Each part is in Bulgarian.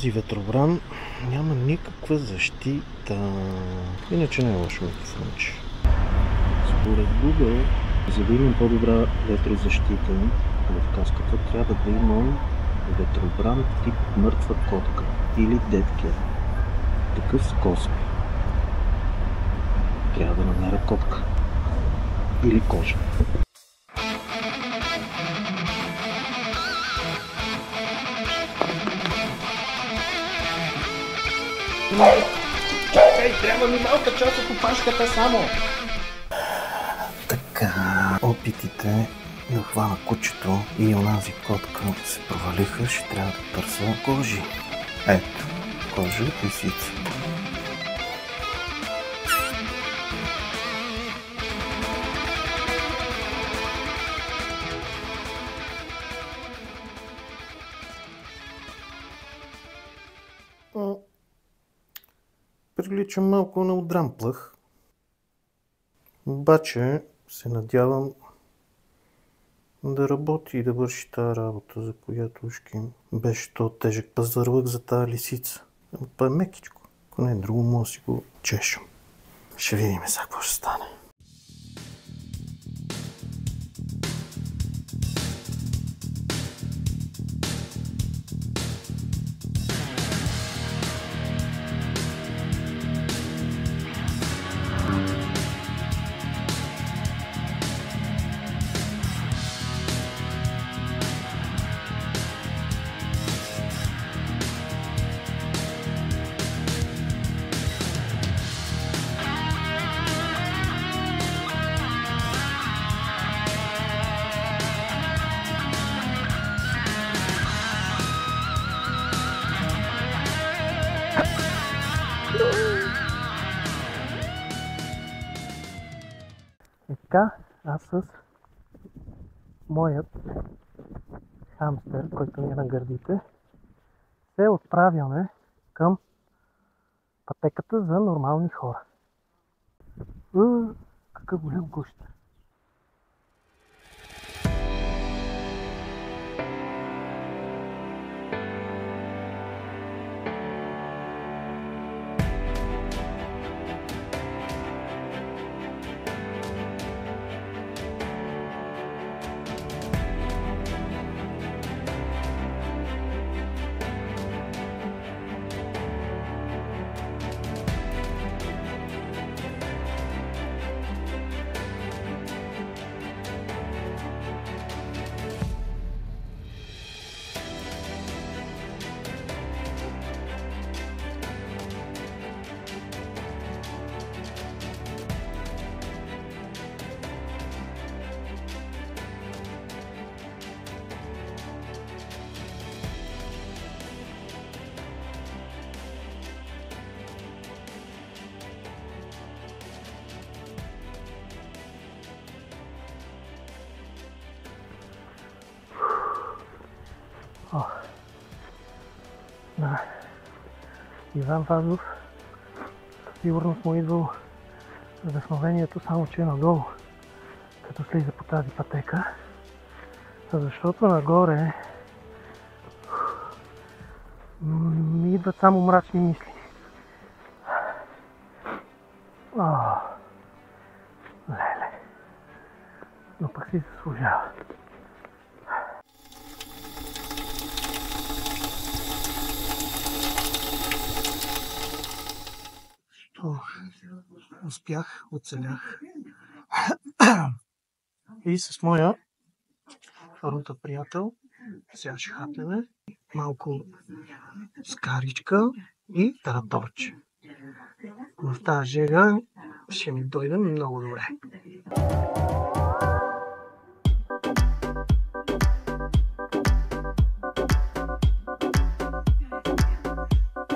Този ветробран няма никаква защита. Иначе не е лошо микрофонче. Според Google, за да имам по-добра ветрозащита в каската, трябва да имам ветробран тип мъртва котка или dead cat. Такъв с косми. Трябва да намеря котка или кожа. Чакай, трябва ми малка част от опашката само. Така, опитите да хвана кучето и онази котка се провалиха, ще трябва да търся кожи. Ето, кожа от лисица. Прилича малко на удран плъх, обаче се надявам да работи и да върши тази работа, за която ушки беше то тежък пазарлък за тази лисица. Но това е мекичко, ако не е друго, мога да си го чешам. Ще видим сега какво ще стане. И така, аз с моят хамстер, който ми е на гърдите, се отправяме към пътеката за нормални хора. Какъв голям гущер! На Иван Вазов сигурно му идвало вдъхновението, само че надолу, като слиза по тази пътека, защото нагоре ми идват само мрачни мисли. Леле, но пък си заслужава. Успях, оцелях. И с моя фарунта приятел сега ще хапнем малко скаричка и тараторче. В тази жега ще ми дойде много добре.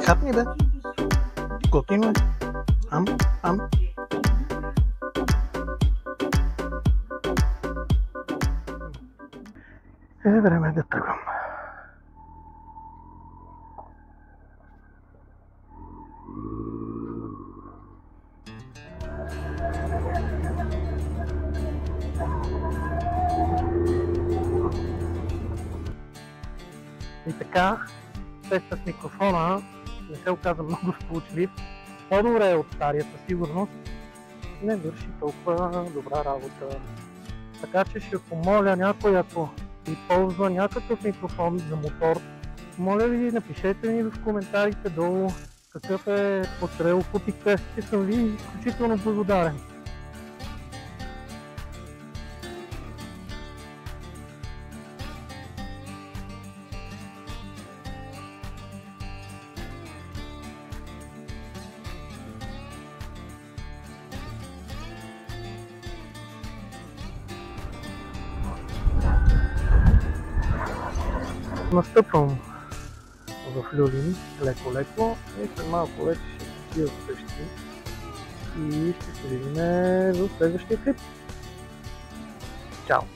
Хапни бе! Готино е! Ам. Време да тръгвам. И така, теста с микрофона не се оказа много сполучлив. По-добре от стария със сигурност. Не върши толкова добра работа. Така че ще помоля някой, ако използва някакъв микрофон за мотор, моля ви, напишете ми в коментарите долу какъв е потребил, купихте, че съм ви изключително благодарен. Настъпвам в Люлин леко-леко и след малко вече ще отида вкъщи и ще се видим в следващия клип. Чао!